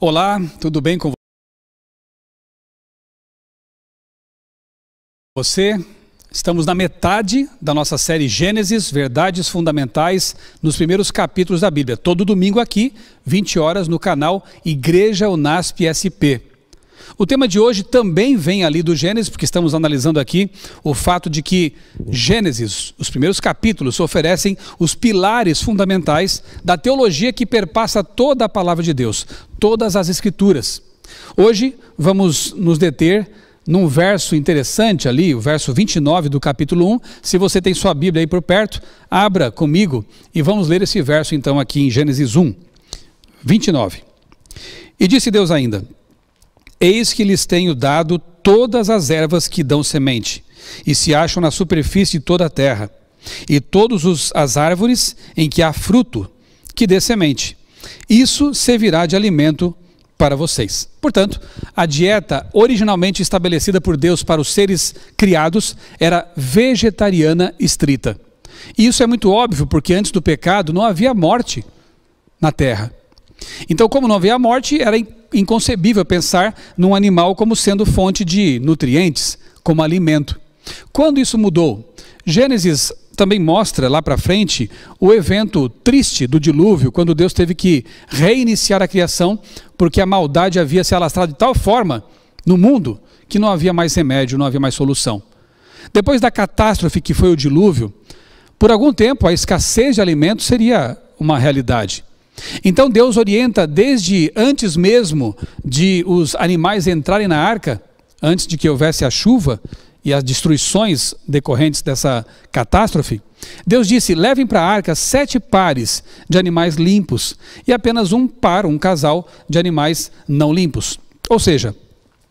Olá, tudo bem com você? Estamos na metade da nossa série Gênesis, Verdades Fundamentais, nos primeiros capítulos da Bíblia. Todo domingo aqui, 20 horas, no canal Igreja Unasp SP. O tema de hoje também vem ali do Gênesis, porque estamos analisando aqui o fato de que Gênesis, os primeiros capítulos, oferecem os pilares fundamentais da teologia que perpassa toda a palavra de Deus, todas as Escrituras. Hoje vamos nos deter num verso interessante ali, o verso 29 do capítulo 1. Se você tem sua Bíblia aí por perto, abra comigo e vamos ler esse verso então aqui em Gênesis 1, 29. E disse Deus ainda: eis que lhes tenho dado todas as ervas que dão semente, e se acham na superfície de toda a terra, e todas as árvores em que há fruto, que dê semente. Isso servirá de alimento para vocês. Portanto, a dieta originalmente estabelecida por Deus para os seres criados era vegetariana estrita. E isso é muito óbvio, porque antes do pecado não havia morte na terra. Então, como não havia morte, era inconcebível pensar num animal como sendo fonte de nutrientes, como alimento. Quando isso mudou? Gênesis também mostra lá para frente o evento triste do dilúvio, quando Deus teve que reiniciar a criação, porque a maldade havia se alastrado de tal forma no mundo que não havia mais remédio, não havia mais solução. Depois da catástrofe que foi o dilúvio, por algum tempo a escassez de alimentos seria uma realidade. Então Deus orienta desde antes mesmo de os animais entrarem na arca, antes de que houvesse a chuva e as destruições decorrentes dessa catástrofe. Deus disse: levem para a arca 7 pares de animais limpos e apenas um casal de animais não limpos. Ou seja,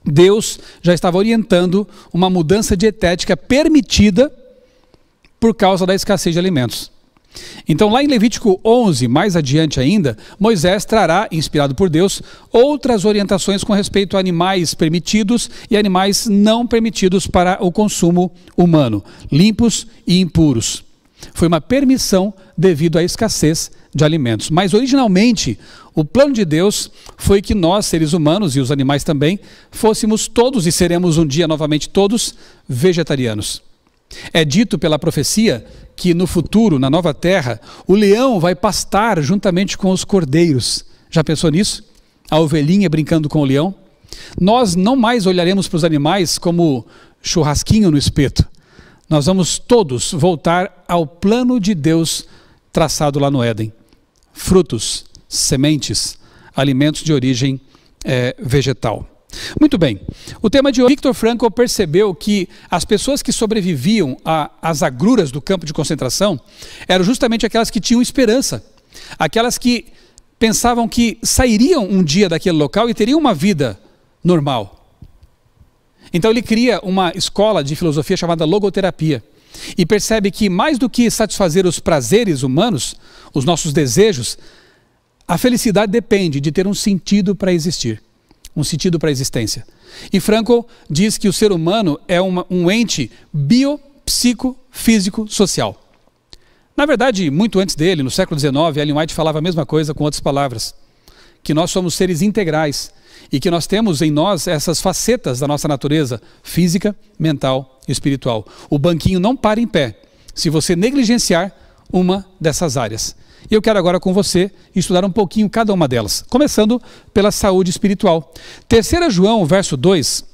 Deus já estava orientando uma mudança dietética permitida por causa da escassez de alimentos. Então, lá em Levítico 11, mais adiante ainda, Moisés trará, inspirado por Deus, outras orientações com respeito a animais permitidos e animais não permitidos para o consumo humano, limpos e impuros. Foi uma permissão devido à escassez de alimentos. Mas, originalmente, o plano de Deus foi que nós, seres humanos, e os animais também, fôssemos todos, e seremos um dia novamente todos, vegetarianos. É dito pela profecia que no futuro, na nova terra, o leão vai pastar juntamente com os cordeiros. Já pensou nisso? A ovelhinha brincando com o leão? Nós não mais olharemos para os animais como churrasquinho no espeto. Nós vamos todos voltar ao plano de Deus traçado lá no Éden. Frutos, sementes, alimentos de origem vegetal. Muito bem, o tema de hoje, Viktor Frankl percebeu que as pessoas que sobreviviam às agruras do campo de concentração eram justamente aquelas que tinham esperança, aquelas que pensavam que sairiam um dia daquele local e teriam uma vida normal. Então ele cria uma escola de filosofia chamada logoterapia e percebe que mais do que satisfazer os prazeres humanos, os nossos desejos, a felicidade depende de ter um sentido para existir. Um sentido para a existência. E Frankl diz que o ser humano é um ente biopsicofísico-social. Na verdade, muito antes dele, no século XIX, Ellen White falava a mesma coisa com outras palavras. Que nós somos seres integrais e que nós temos em nós essas facetas da nossa natureza física, mental e espiritual. O banquinho não para em pé se você negligenciar uma dessas áreas. E eu quero agora com você estudar um pouquinho cada uma delas, começando pela saúde espiritual. 3 João, verso 2,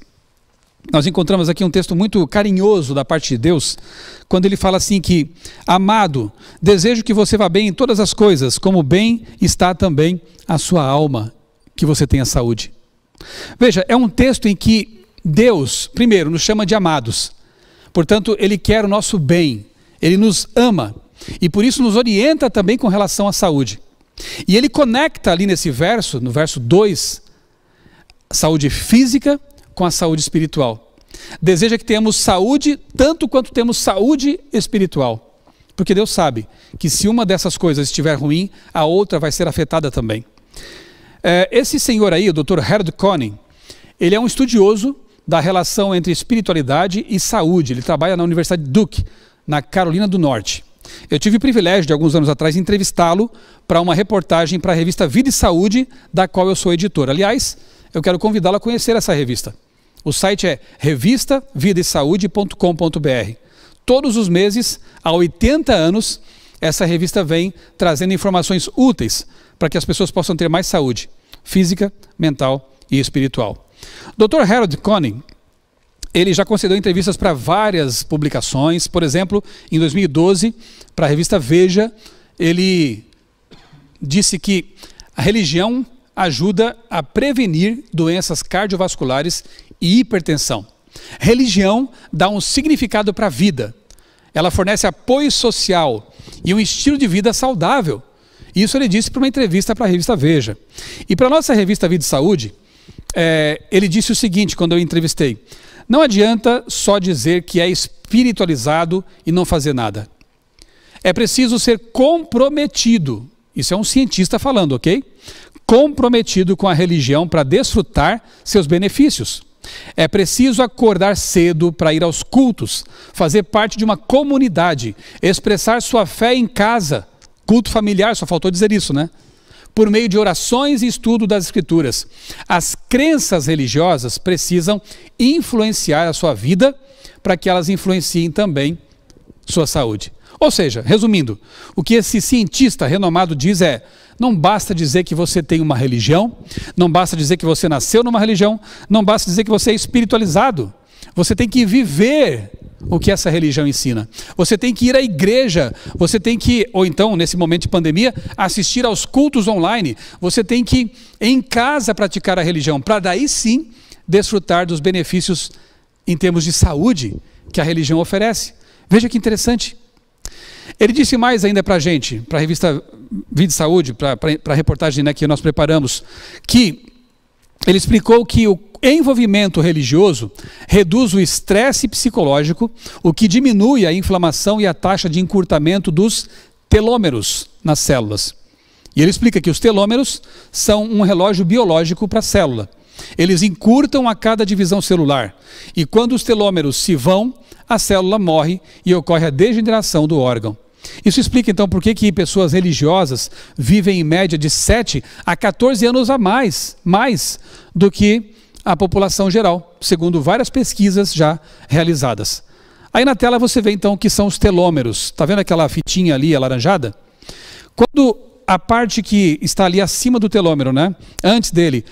nós encontramos aqui um texto muito carinhoso da parte de Deus, quando ele fala assim que: amado, desejo que você vá bem em todas as coisas, como bem está também a sua alma, que você tenha saúde. Veja, é um texto em que Deus, primeiro, nos chama de amados, portanto, Ele quer o nosso bem, Ele nos ama, e por isso nos orienta também com relação à saúde. E ele conecta ali nesse verso, no verso 2, a saúde física com a saúde espiritual. Deseja que tenhamos saúde tanto quanto temos saúde espiritual. Porque Deus sabe que se uma dessas coisas estiver ruim, a outra vai ser afetada também. Esse senhor aí, o Dr. Harold Koenig, ele é um estudioso da relação entre espiritualidade e saúde. Ele trabalha na Universidade Duke, na Carolina do Norte. Eu tive o privilégio de, alguns anos atrás, entrevistá-lo para uma reportagem para a revista Vida e Saúde, da qual eu sou editor. Aliás, eu quero convidá-lo a conhecer essa revista. O site é revistavidaesaude.com.br. Todos os meses, há 80 anos, essa revista vem trazendo informações úteis para que as pessoas possam ter mais saúde física, mental e espiritual. Dr. Harold Koenig, ele já concedeu entrevistas para várias publicações. Por exemplo, em 2012, para a revista Veja, ele disse que a religião ajuda a prevenir doenças cardiovasculares e hipertensão. Religião dá um significado para a vida. Ela fornece apoio social e um estilo de vida saudável. Isso ele disse para uma entrevista para a revista Veja. E para a nossa revista Vida e Saúde, ele disse o seguinte, quando eu entrevistei: não adianta só dizer que é espiritualizado e não fazer nada. É preciso ser comprometido. Isso é um cientista falando, ok? Comprometido com a religião para desfrutar seus benefícios. É preciso acordar cedo para ir aos cultos, fazer parte de uma comunidade, expressar sua fé em casa, culto familiar, só faltou dizer isso, né? Por meio de orações e estudo das Escrituras. As crenças religiosas precisam influenciar a sua vida para que elas influenciem também sua saúde. Ou seja, resumindo, o que esse cientista renomado diz é: não basta dizer que você tem uma religião, não basta dizer que você nasceu numa religião, não basta dizer que você é espiritualizado. Você tem que viver o que essa religião ensina. Você tem que ir à igreja, você tem que, ou então, nesse momento de pandemia, assistir aos cultos online. Você tem que, em casa, praticar a religião, para daí sim desfrutar dos benefícios em termos de saúde que a religião oferece. Veja que interessante. Ele disse mais ainda para a gente, para a revista Vida e Saúde, para a reportagem, né, que nós preparamos, que ele explicou que o envolvimento religioso reduz o estresse psicológico, o que diminui a inflamação e a taxa de encurtamento dos telômeros nas células. E ele explica que os telômeros são um relógio biológico para a célula. Eles encurtam a cada divisão celular. E quando os telômeros se vão, a célula morre e ocorre a degeneração do órgão. Isso explica então por que pessoas religiosas vivem em média de 7 a 14 anos a mais do que a população geral, segundo várias pesquisas já realizadas. Aí na tela você vê então o que são os telômeros. Está vendo aquela fitinha ali alaranjada? Quando a parte que está ali acima do telômero, né, antes dele,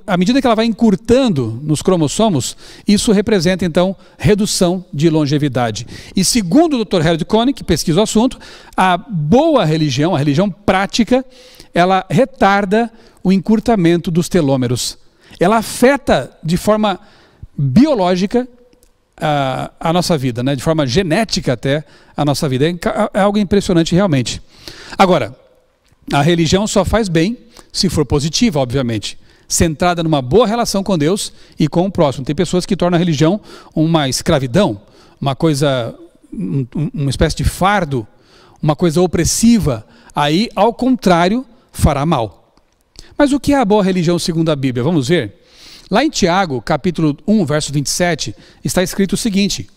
à medida que ela vai encurtando nos cromossomos, isso representa então redução de longevidade. E segundo o Dr. Harold Koenig, que pesquisa o assunto, a boa religião, a religião prática, ela retarda o encurtamento dos telômeros. Ela afeta de forma biológica a nossa vida, né? De forma genética até a nossa vida. É algo impressionante realmente. Agora, a religião só faz bem se for positiva, obviamente, centrada numa boa relação com Deus e com o próximo. Tem pessoas que tornam a religião uma escravidão, uma coisa, uma espécie de fardo, uma coisa opressiva. Aí, ao contrário, fará mal. Mas o que é a boa religião segundo a Bíblia? Vamos ver? Lá em Tiago, capítulo 1, verso 27, está escrito o seguinte: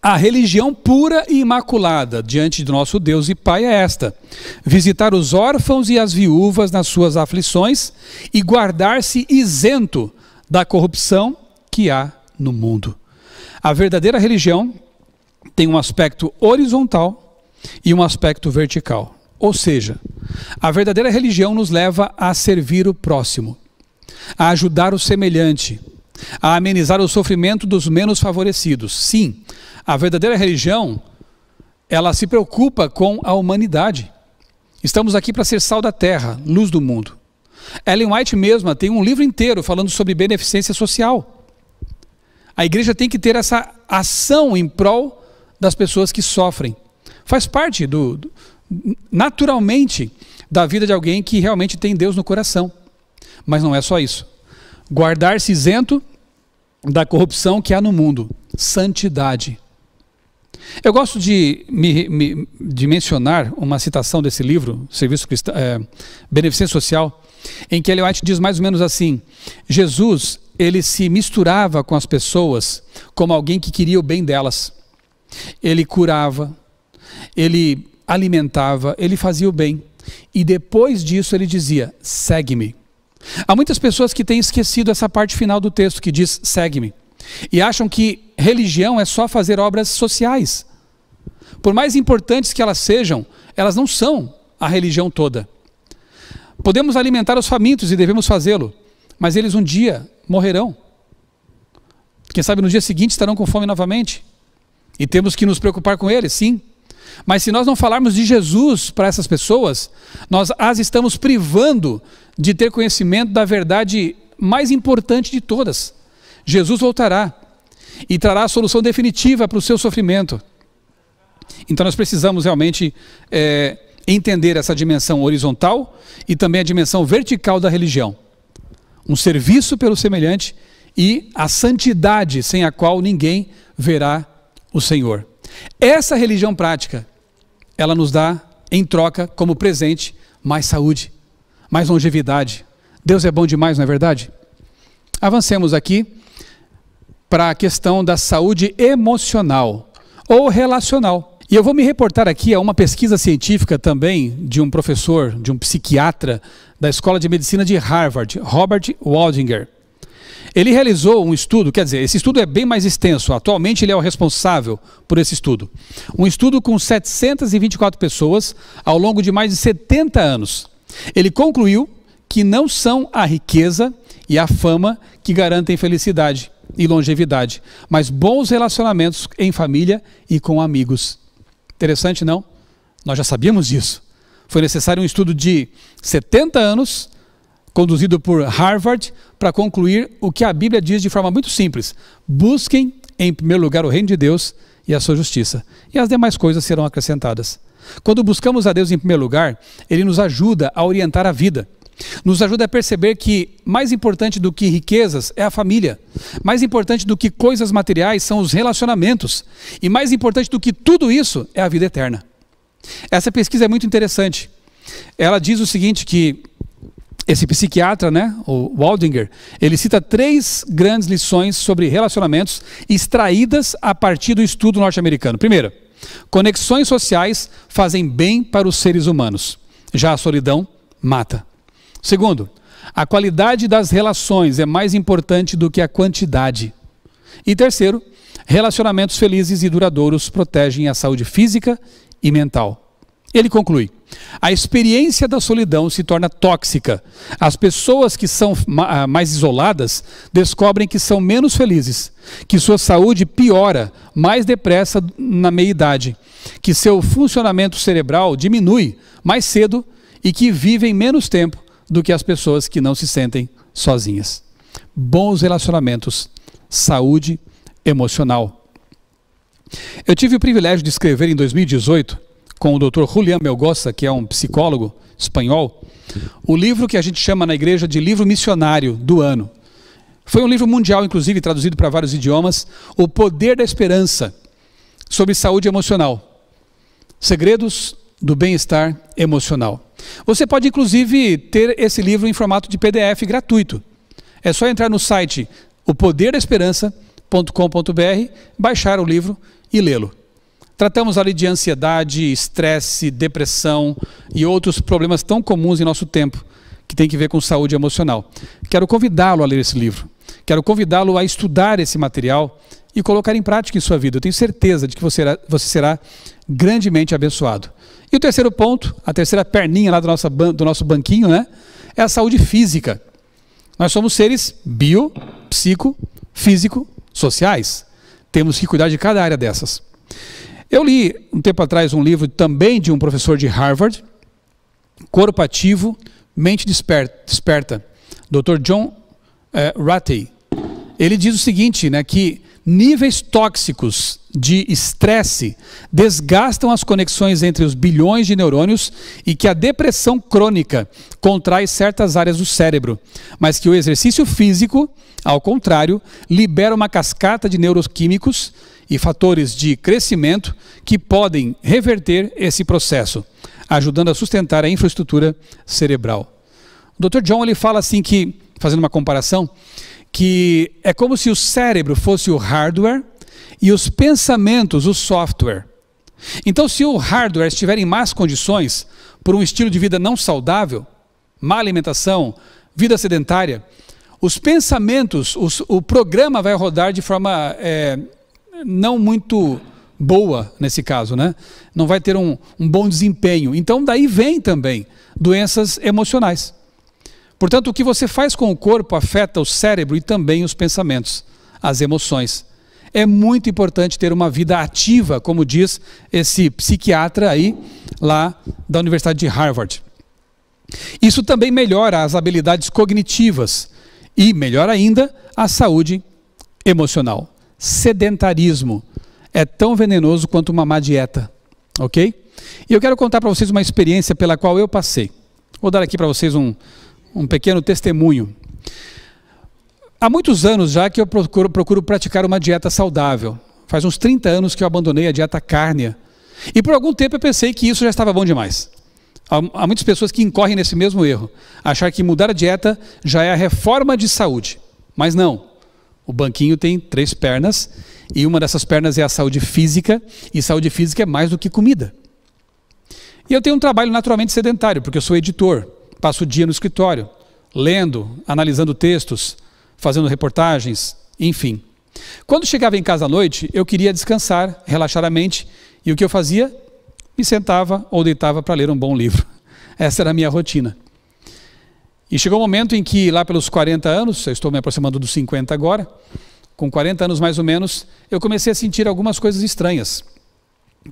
a religião pura e imaculada diante do nosso Deus e Pai é esta: visitar os órfãos e as viúvas nas suas aflições e guardar-se isento da corrupção que há no mundo. A verdadeira religião tem um aspecto horizontal e um aspecto vertical. Ou seja, a verdadeira religião nos leva a servir o próximo, a ajudar o semelhante, a amenizar o sofrimento dos menos favorecidos. Sim, a verdadeira religião, ela se preocupa com a humanidade. Estamos aqui para ser sal da terra, luz do mundo. Ellen White mesma tem um livro inteiro falando sobre beneficência social. A igreja tem que ter essa ação em prol das pessoas que sofrem. Faz parte naturalmente da vida de alguém que realmente tem Deus no coração. Mas não é só isso. Guardar-se isento da corrupção que há no mundo. Santidade. Eu gosto de mencionar uma citação desse livro, Serviço Cristão, Beneficência Social, em que Ellen White diz mais ou menos assim: Jesus, ele se misturava com as pessoas como alguém que queria o bem delas. ele curava, ele alimentava, ele fazia o bem. E depois disso ele dizia, segue-me. Há muitas pessoas que têm esquecido essa parte final do texto que diz, segue-me. E acham que religião é só fazer obras sociais. Por mais importantes que elas sejam, elas não são a religião toda. Podemos alimentar os famintos e devemos fazê-lo, mas eles um dia morrerão. Quem sabe no dia seguinte estarão com fome novamente. E temos que nos preocupar com eles, sim. Mas se nós não falarmos de Jesus para essas pessoas, nós as estamos privando de ter conhecimento da verdade mais importante de todas. Jesus voltará e trará a solução definitiva para o seu sofrimento. Então nós precisamos realmente entender essa dimensão horizontal e também a dimensão vertical da religião. Um serviço pelo semelhante e a santidade sem a qual ninguém verá o Senhor. Essa religião prática, ela nos dá em troca como presente mais saúde, mais longevidade. Deus é bom demais, não é verdade? Avancemos aqui para a questão da saúde emocional ou relacional. E eu vou me reportar aqui a uma pesquisa científica também de um professor, de um psiquiatra da Escola de Medicina de Harvard, Robert Waldinger. Ele realizou um estudo, quer dizer, esse estudo é bem mais extenso, atualmente ele é o responsável por esse estudo. Um estudo com 724 pessoas ao longo de mais de 70 anos. Ele concluiu que não são a riqueza e a fama que garantem felicidade e longevidade, mas bons relacionamentos em família e com amigos. Interessante, não? Nós já sabíamos disso. Foi necessário um estudo de 70 anos, conduzido por Harvard, para concluir o que a Bíblia diz de forma muito simples. Busquem em primeiro lugar o reino de Deus e a sua justiça, e as demais coisas serão acrescentadas. Quando buscamos a Deus em primeiro lugar, Ele nos ajuda a orientar a vida. Nos ajuda a perceber que mais importante do que riquezas é a família. Mais importante do que coisas materiais são os relacionamentos. E mais importante do que tudo isso é a vida eterna. Essa pesquisa é muito interessante. Ela diz o seguinte, que esse psiquiatra, o Waldinger, ele cita 3 grandes lições sobre relacionamentos extraídas a partir do estudo norte-americano. Primeira, conexões sociais fazem bem para os seres humanos. Já a solidão mata. Segundo, a qualidade das relações é mais importante do que a quantidade. E terceiro, relacionamentos felizes e duradouros protegem a saúde física e mental. Ele conclui, a experiência da solidão se torna tóxica. As pessoas que são mais isoladas descobrem que são menos felizes, que sua saúde piora mais depressa na meia-idade, que seu funcionamento cerebral diminui mais cedo e que vivem menos tempo do que as pessoas que não se sentem sozinhas. Bons relacionamentos, saúde emocional. Eu tive o privilégio de escrever em 2018, com o Dr. Julián Melgoza, que é um psicólogo espanhol, o livro que a gente chama na igreja de livro missionário do ano. Foi um livro mundial, inclusive, traduzido para vários idiomas, O Poder da Esperança, sobre saúde emocional. Segredos do bem-estar emocional. Você pode, inclusive, ter esse livro em formato de PDF gratuito. É só entrar no site opoderdasperança.com.br, baixar o livro e lê-lo. Tratamos ali de ansiedade, estresse, depressão e outros problemas tão comuns em nosso tempo, que tem que ver com saúde emocional. Quero convidá-lo a ler esse livro. Quero convidá-lo a estudar esse material e colocar em prática em sua vida. Eu tenho certeza de que você será grandemente abençoado. E o terceiro ponto, a terceira perninha lá do nosso banquinho, é a saúde física. Nós somos seres bio, psico, físico, sociais. Temos que cuidar de cada área dessas. Eu li um tempo atrás um livro também de um professor de Harvard, Corpo Ativo, Mente Desperta, Dr. John Ratey. Ele diz o seguinte, que níveis tóxicos de estresse desgastam as conexões entre os bilhões de neurônios e que a depressão crônica contrai certas áreas do cérebro, mas que o exercício físico, ao contrário, libera uma cascata de neuroquímicos e fatores de crescimento que podem reverter esse processo, ajudando a sustentar a infraestrutura cerebral. O Dr. John ele fala assim que, fazendo uma comparação, que é como se o cérebro fosse o hardware e os pensamentos, o software. Então, se o hardware estiver em más condições, por um estilo de vida não saudável, má alimentação, vida sedentária, os pensamentos, o programa vai rodar de forma não muito boa nesse caso, né? Não vai ter um bom desempenho. Então daí vem também doenças emocionais. Portanto, o que você faz com o corpo afeta o cérebro e também os pensamentos, as emoções. É muito importante ter uma vida ativa, como diz esse psiquiatra aí, lá da Universidade de Harvard. Isso também melhora as habilidades cognitivas e, melhor ainda, a saúde emocional. Sedentarismo é tão venenoso quanto uma má dieta, ok? E eu quero contar para vocês uma experiência pela qual eu passei. Vou dar aqui para vocês um pequeno testemunho. Há muitos anos já que eu procuro praticar uma dieta saudável. Faz uns 30 anos que eu abandonei a dieta cárnea. E por algum tempo eu pensei que isso já estava bom demais. Há muitas pessoas que incorrem nesse mesmo erro. Achar que mudar a dieta já é a reforma de saúde. Mas não. O banquinho tem 3 pernas e uma dessas pernas é a saúde física. E saúde física é mais do que comida. E eu tenho um trabalho naturalmente sedentário, porque eu sou editor. Passo o dia no escritório, lendo, analisando textos, fazendo reportagens, enfim. Quando chegava em casa à noite, eu queria descansar, relaxar a mente. E o que eu fazia? Me sentava ou deitava para ler um bom livro. Essa era a minha rotina. E chegou um momento em que, lá pelos 40 anos, eu estou me aproximando dos 50 agora, com 40 anos mais ou menos, eu comecei a sentir algumas coisas estranhas.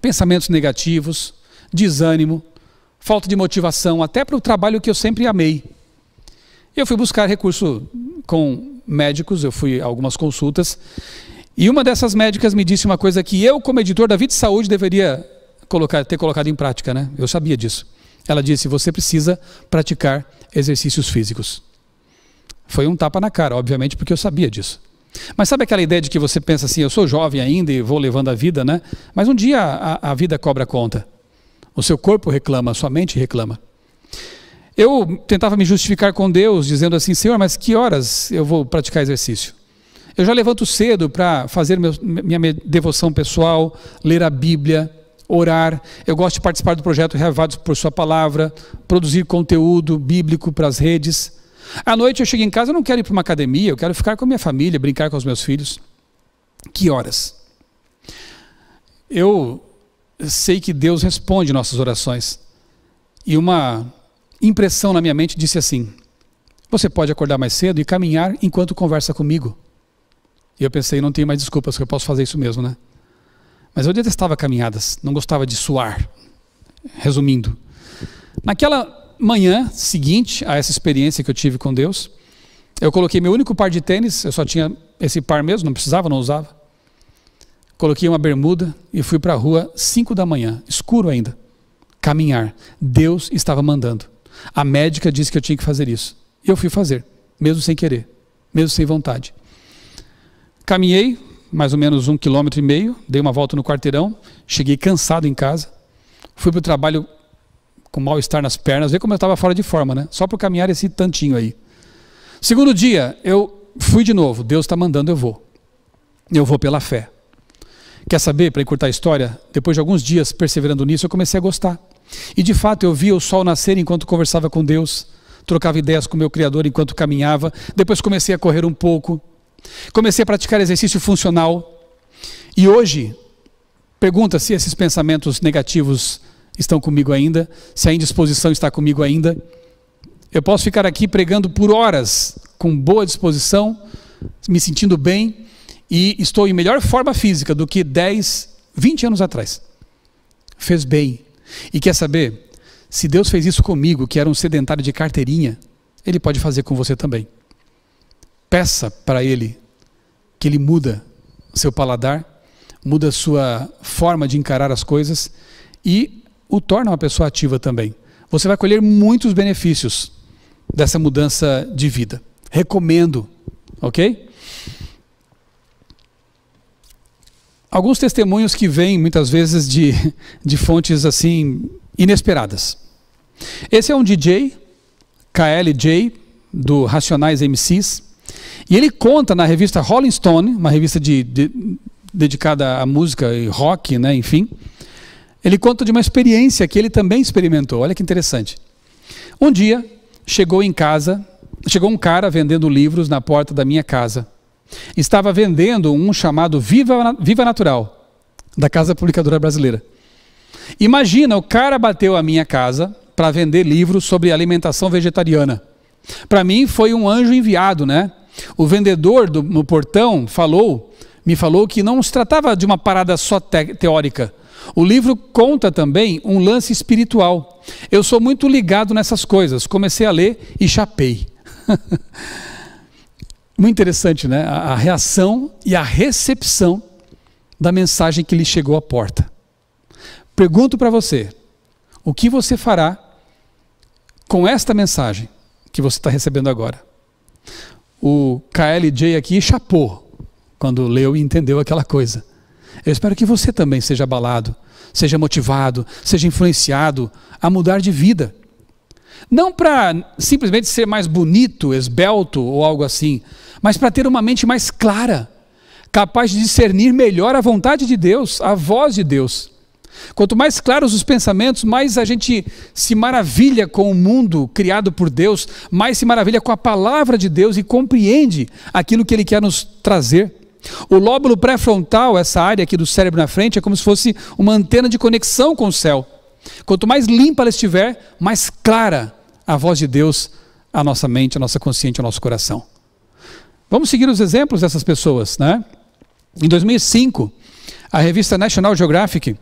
Pensamentos negativos, desânimo, falta de motivação, até para o trabalho que eu sempre amei. Eu fui buscar recurso com médicos, eu fui a algumas consultas, e uma dessas médicas me disse uma coisa que eu, como editor da Vida e Saúde, deveria ter colocado em prática, né? Eu sabia disso. Ela disse, você precisa praticar exercícios físicos. Foi um tapa na cara, obviamente, porque eu sabia disso. Mas sabe aquela ideia de que você pensa assim, eu sou jovem ainda e vou levando a vida, né? Mas um dia a vida cobra conta. O seu corpo reclama, a sua mente reclama. Eu tentava me justificar com Deus, dizendo assim, Senhor, mas que horas eu vou praticar exercício? Eu já levanto cedo para fazer minha devoção pessoal, ler a Bíblia, orar. Eu gosto de participar do projeto Reavados por Sua Palavra, produzir conteúdo bíblico para as redes. À noite eu chego em casa, eu não quero ir para uma academia, eu quero ficar com a minha família, brincar com os meus filhos. Que horas? Eu sei que Deus responde nossas orações. E uma impressão na minha mente disse assim, você pode acordar mais cedo e caminhar enquanto conversa comigo. E eu pensei, não tenho mais desculpas, que eu posso fazer isso mesmo, né? Mas eu detestava caminhadas, não gostava de suar. Resumindo, naquela manhã seguinte a essa experiência que eu tive com Deus, eu coloquei meu único par de tênis, eu só tinha esse par mesmo, não precisava, não usava. Coloquei uma bermuda e fui para a rua 5 da manhã, escuro ainda, caminhar. Deus estava mandando. A médica disse que eu tinha que fazer isso. E eu fui fazer, mesmo sem querer, mesmo sem vontade. Caminhei mais ou menos 1,5 km, dei uma volta no quarteirão, cheguei cansado em casa, fui para o trabalho com mal-estar nas pernas, vê como eu estava fora de forma, né? Só para caminhar esse tantinho aí. Segundo dia, eu fui de novo, Deus está mandando, eu vou pela fé. Quer saber, para encurtar a história, depois de alguns dias perseverando nisso, eu comecei a gostar. E de fato eu via o sol nascer enquanto conversava com Deus, trocava ideias com o meu Criador enquanto caminhava, depois comecei a correr um pouco, comecei a praticar exercício funcional. E hoje, pergunta se esses pensamentos negativos estão comigo ainda, se a indisposição está comigo ainda. Eu posso ficar aqui pregando por horas, com boa disposição, me sentindo bem, e estou em melhor forma física do que 10, 20 anos atrás. Fez bem. E quer saber? Se Deus fez isso comigo, que era um sedentário de carteirinha, Ele pode fazer com você também. Peça para Ele que Ele muda seu paladar, muda sua forma de encarar as coisas e o torna uma pessoa ativa também. Você vai colher muitos benefícios dessa mudança de vida. Recomendo, ok? Alguns testemunhos que vêm muitas vezes de fontes assim inesperadas. Esse é um DJ, KLJ, do Racionais MCs, e ele conta na revista Rolling Stone, uma revista de dedicada à música e rock, né, enfim. Ele conta de uma experiência que ele também experimentou. Olha que interessante. Um dia, chegou um cara vendendo livros na porta da minha casa. Estava vendendo um chamado Viva Natural, da Casa Publicadora Brasileira. Imagina, o cara bateu a minha casa para vender livros sobre alimentação vegetariana. Para mim foi um anjo enviado, né? O vendedor no portão me falou que não se tratava de uma parada só teórica. O livro conta também um lance espiritual. Eu sou muito ligado nessas coisas. Comecei a ler e chapei. Muito interessante, né? A reação e a recepção da mensagem que lhe chegou à porta. Pergunto para você, o que você fará com esta mensagem que você está recebendo agora? O KLJ aqui chapou quando leu e entendeu aquela coisa. Eu espero que você também seja abalado, seja motivado, seja influenciado a mudar de vida. Não para simplesmente ser mais bonito, esbelto ou algo assim, mas para ter uma mente mais clara, capaz de discernir melhor a vontade de Deus, a voz de Deus. Quanto mais claros os pensamentos, mais a gente se maravilha com o mundo criado por Deus, mais se maravilha com a palavra de Deus e compreende aquilo que Ele quer nos trazer. O lóbulo pré-frontal, essa área aqui do cérebro na frente, é como se fosse uma antena de conexão com o céu. Quanto mais limpa ela estiver, mais clara a voz de Deus, a nossa mente, a nossa consciência, o nosso coração. Vamos seguir os exemplos dessas pessoas, né? Em 2005, a revista National Geographic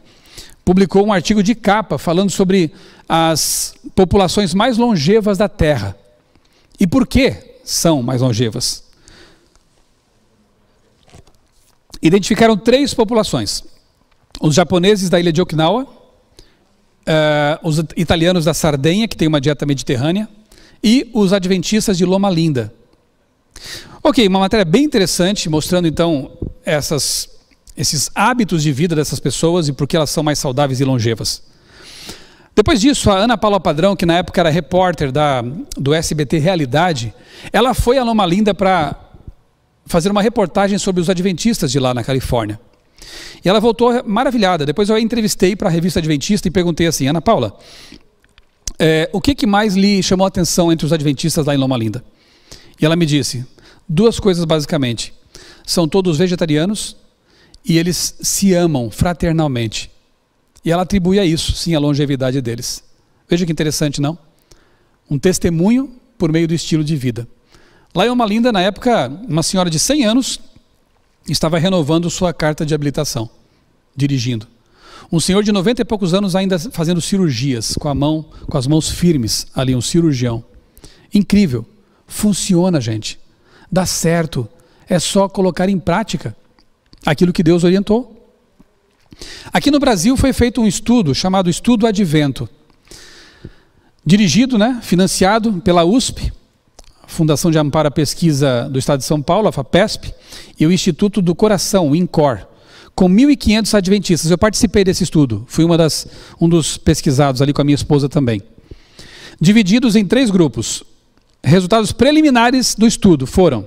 publicou um artigo de capa falando sobre as populações mais longevas da Terra. E por que são mais longevas? Identificaram 3 populações. Os japoneses da ilha de Okinawa, os italianos da Sardenha, que tem uma dieta mediterrânea, e os adventistas de Loma Linda. Ok, uma matéria bem interessante, mostrando então esses hábitos de vida dessas pessoas e por que elas são mais saudáveis e longevas. Depois disso, a Ana Paula Padrão, que na época era repórter do SBT Realidade, ela foi a Loma Linda para fazer uma reportagem sobre os adventistas de lá na Califórnia. E ela voltou maravilhada. Depois eu a entrevistei para a revista Adventista e perguntei assim: Ana Paula, o que mais lhe chamou a atenção entre os adventistas lá em Loma Linda? E ela me disse 2 coisas basicamente. São todos vegetarianos e eles se amam fraternalmente. E ela atribui a isso, sim, a longevidade deles. Veja que interessante, não? Um testemunho por meio do estilo de vida. Lá em Loma Linda, na época, uma senhora de 100 anos estava renovando sua carta de habilitação, dirigindo. Um senhor de 90 e poucos anos ainda fazendo cirurgias, com as mãos firmes, ali um cirurgião. Incrível. Funciona, gente. Dá certo. É só colocar em prática aquilo que Deus orientou. Aqui no Brasil foi feito um estudo chamado Estudo Advento, dirigido, financiado pela USP, Fundação de Amparo à Pesquisa do Estado de São Paulo, a FAPESP, e o Instituto do Coração, o INCOR, com 1.500 adventistas. Eu participei desse estudo, fui um dos pesquisados ali com a minha esposa também. Divididos em 3 grupos. Resultados preliminares do estudo foram: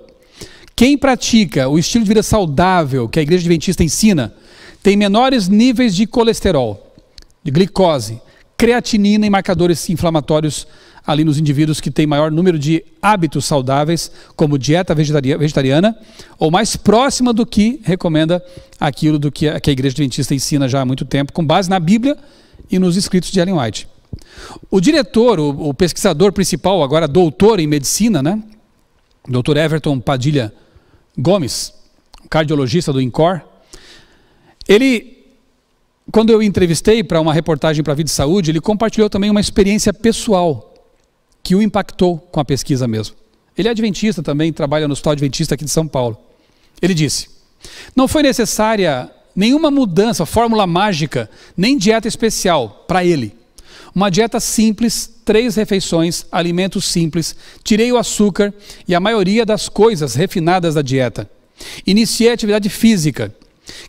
quem pratica o estilo de vida saudável que a Igreja Adventista ensina tem menores níveis de colesterol, de glicose, creatinina e marcadores inflamatórios ali nos indivíduos que têm maior número de hábitos saudáveis, como dieta vegetariana, ou mais próxima do que recomenda aquilo do que a Igreja Adventista ensina já há muito tempo, com base na Bíblia e nos escritos de Ellen White. O diretor, o pesquisador principal, agora doutor em medicina, Dr. Everton Padilha Gomes, cardiologista do INCOR, quando eu entrevistei para uma reportagem para a Vida e Saúde, ele compartilhou também uma experiência pessoal que o impactou com a pesquisa mesmo. Ele é adventista também, trabalha no Hospital Adventista aqui de São Paulo. Ele disse: não foi necessária nenhuma mudança, fórmula mágica, nem dieta especial para ele. Uma dieta simples, 3 refeições, alimentos simples, tirei o açúcar e a maioria das coisas refinadas da dieta. Iniciei a atividade física.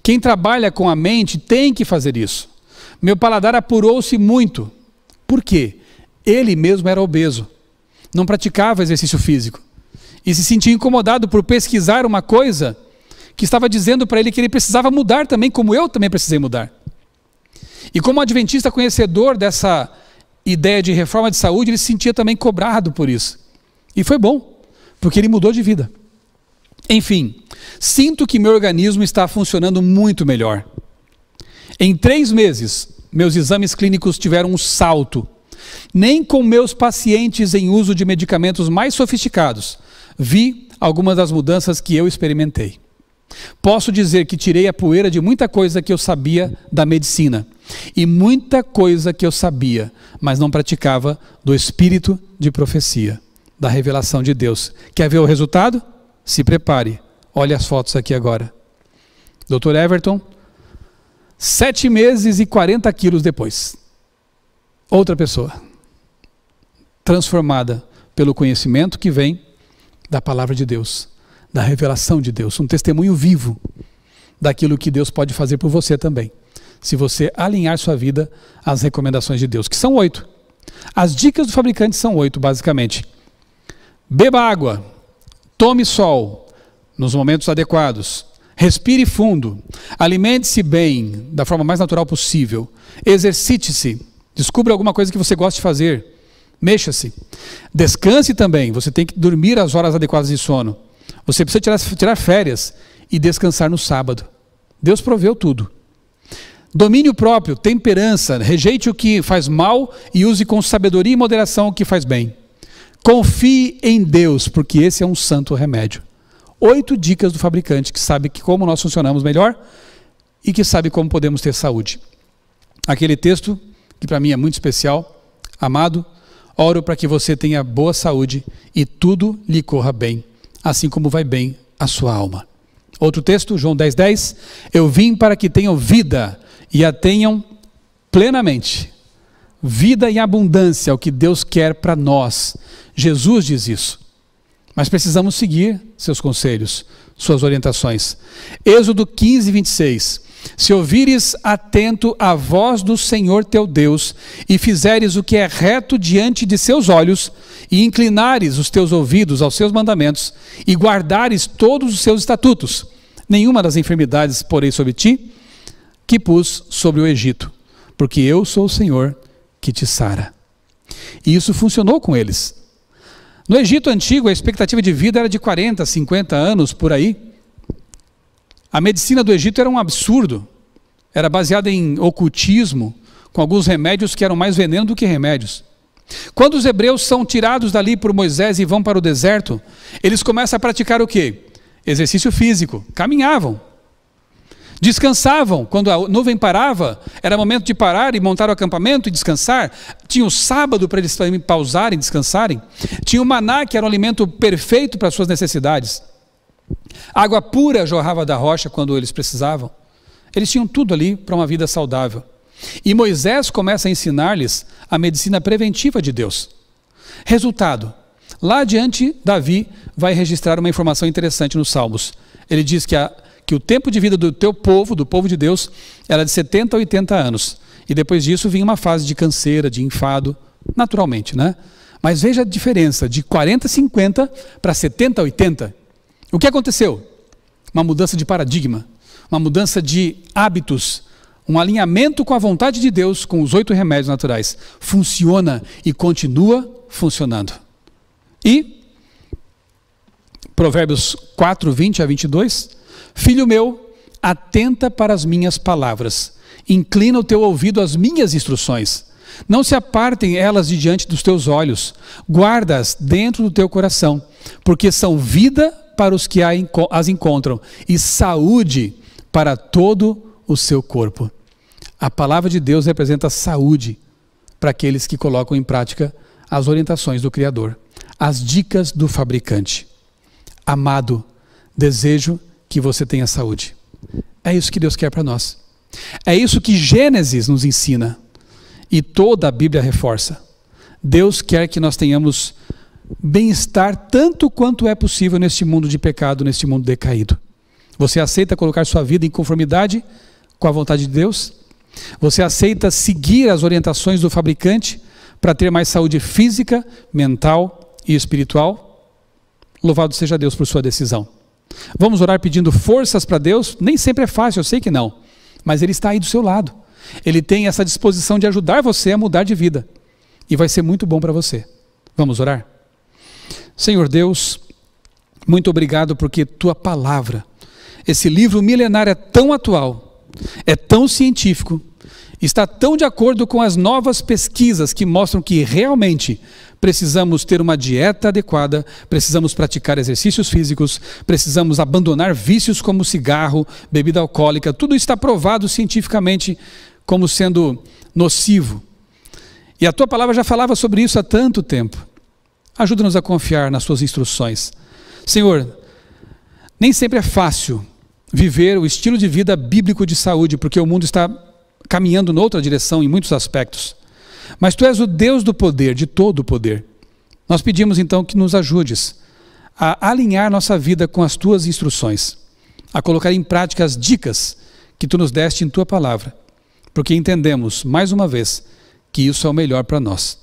Quem trabalha com a mente tem que fazer isso. Meu paladar apurou-se muito. Por quê? Ele mesmo era obeso, não praticava exercício físico e se sentia incomodado por pesquisar uma coisa que estava dizendo para ele que ele precisava mudar também, como eu também precisei mudar. E como adventista conhecedor dessa ideia de reforma de saúde, ele se sentia também cobrado por isso. E foi bom, porque ele mudou de vida. Enfim, sinto que meu organismo está funcionando muito melhor. Em 3 meses, meus exames clínicos tiveram um salto. Nem com meus pacientes em uso de medicamentos mais sofisticados vi algumas das mudanças que eu experimentei. Posso dizer que tirei a poeira de muita coisa que eu sabia da medicina e muita coisa que eu sabia, mas não praticava, do espírito de profecia, da revelação de Deus. Quer ver o resultado? Se prepare. Olha as fotos aqui agora. Dr. Everton, 7 meses e 40 quilos depois. Outra pessoa, transformada pelo conhecimento que vem da palavra de Deus, da revelação de Deus, um testemunho vivo daquilo que Deus pode fazer por você também, se você alinhar sua vida às recomendações de Deus, que são 8. As dicas do fabricante são 8, basicamente. Beba água, tome sol nos momentos adequados, respire fundo, alimente-se bem, da forma mais natural possível, exercite-se, descubra alguma coisa que você gosta de fazer, mexa-se, descanse também, você tem que dormir as horas adequadas de sono, você precisa tirar férias e descansar no sábado. Deus proveu tudo. Domínio próprio, temperança, rejeite o que faz mal e use com sabedoria e moderação o que faz bem. Confie em Deus, porque esse é um santo remédio. 8 dicas do fabricante, que sabe como nós funcionamos melhor e que sabe como podemos ter saúde. Aquele texto, que para mim é muito especial: amado, oro para que você tenha boa saúde e tudo lhe corra bem, assim como vai bem a sua alma. Outro texto, João 10:10, eu vim para que tenham vida e a tenham plenamente. Vida em abundância é o que Deus quer para nós. Jesus diz isso. Mas precisamos seguir seus conselhos, suas orientações. Êxodo 15:26. Se ouvires atento a voz do Senhor teu Deus, e fizeres o que é reto diante de seus olhos, e inclinares os teus ouvidos aos seus mandamentos, e guardares todos os seus estatutos, nenhuma das enfermidades porei sobre ti, que pus sobre o Egito, porque eu sou o Senhor que te sara. E isso funcionou com eles. No Egito antigo, a expectativa de vida era de 40, 50 anos, por aí. A medicina do Egito era um absurdo. Era baseada em ocultismo, com alguns remédios que eram mais veneno do que remédios. Quando os hebreus são tirados dali por Moisés e vão para o deserto, eles começam a praticar o quê? Exercício físico. Caminhavam. Descansavam. Quando a nuvem parava, era momento de parar e montar o acampamento e descansar. Tinha o sábado para eles pausarem e descansarem. Tinha o maná, que era um alimento perfeito para as suas necessidades. Água pura jorrava da rocha quando eles precisavam. Eles tinham tudo ali para uma vida saudável. E Moisés começa a ensinar-lhes a medicina preventiva de Deus. Resultado, lá adiante, Davi vai registrar uma informação interessante nos Salmos. Ele diz que o tempo de vida do teu povo, do povo de Deus, era de 70 a 80 anos. E depois disso vinha uma fase de canseira, de enfado, naturalmente, né? Mas veja a diferença, de 40 a 50 para 70 a 80. O que aconteceu? Uma mudança de paradigma, uma mudança de hábitos, um alinhamento com a vontade de Deus, com os 8 remédios naturais. Funciona e continua funcionando. E, Provérbios 4, 20 a 22, filho meu, atenta para as minhas palavras, inclina o teu ouvido às minhas instruções. Não se apartem elas de diante dos teus olhos, guarda-as dentro do teu coração, porque são vida para os que as encontram e saúde para todo o seu corpo. A palavra de Deus representa saúde para aqueles que colocam em prática as orientações do Criador, as dicas do fabricante. Amado, desejo que você tenha saúde. É isso que Deus quer para nós. É isso que Gênesis nos ensina e toda a Bíblia reforça. Deus quer que nós tenhamos bem-estar tanto quanto é possível neste mundo de pecado, neste mundo decaído. Você aceita colocar sua vida em conformidade com a vontade de Deus? Você aceita seguir as orientações do fabricante para ter mais saúde física, mental e espiritual? Louvado seja Deus por sua decisão. Vamos orar pedindo forças para Deus? Nem sempre é fácil, eu sei que não. Mas Ele está aí do seu lado. Ele tem essa disposição de ajudar você a mudar de vida. E vai ser muito bom para você. Vamos orar? Senhor Deus, muito obrigado porque Tua palavra, esse livro milenar é tão atual, é tão científico, está tão de acordo com as novas pesquisas que mostram que realmente precisamos ter uma dieta adequada, precisamos praticar exercícios físicos, precisamos abandonar vícios como cigarro, bebida alcoólica, tudo está provado cientificamente como sendo nocivo. E a Tua palavra já falava sobre isso há tanto tempo. Ajuda-nos a confiar nas Tuas instruções. Senhor, nem sempre é fácil viver o estilo de vida bíblico de saúde, porque o mundo está caminhando noutra direção em muitos aspectos. Mas Tu és o Deus do poder, de todo o poder. Nós pedimos então que nos ajudes a alinhar nossa vida com as Tuas instruções, a colocar em prática as dicas que Tu nos deste em Tua palavra, porque entendemos, mais uma vez, que isso é o melhor para nós.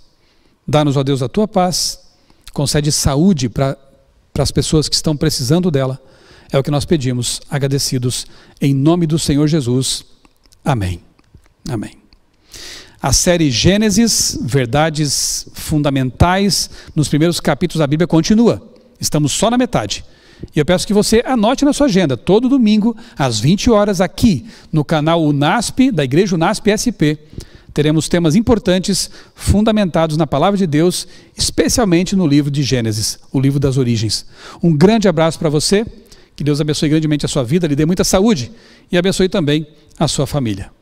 Dá-nos, ó Deus, a Tua paz, concede saúde para as pessoas que estão precisando dela. É o que nós pedimos, agradecidos, em nome do Senhor Jesus. Amém. Amém. A série Gênesis, Verdades Fundamentais, nos primeiros capítulos da Bíblia continua. Estamos só na metade. E eu peço que você anote na sua agenda, todo domingo, às 20 horas, aqui no canal UNASP, da Igreja UNASP SP, teremos temas importantes, fundamentados na Palavra de Deus, especialmente no livro de Gênesis, o livro das origens. Um grande abraço para você, que Deus abençoe grandemente a sua vida, lhe dê muita saúde e abençoe também a sua família.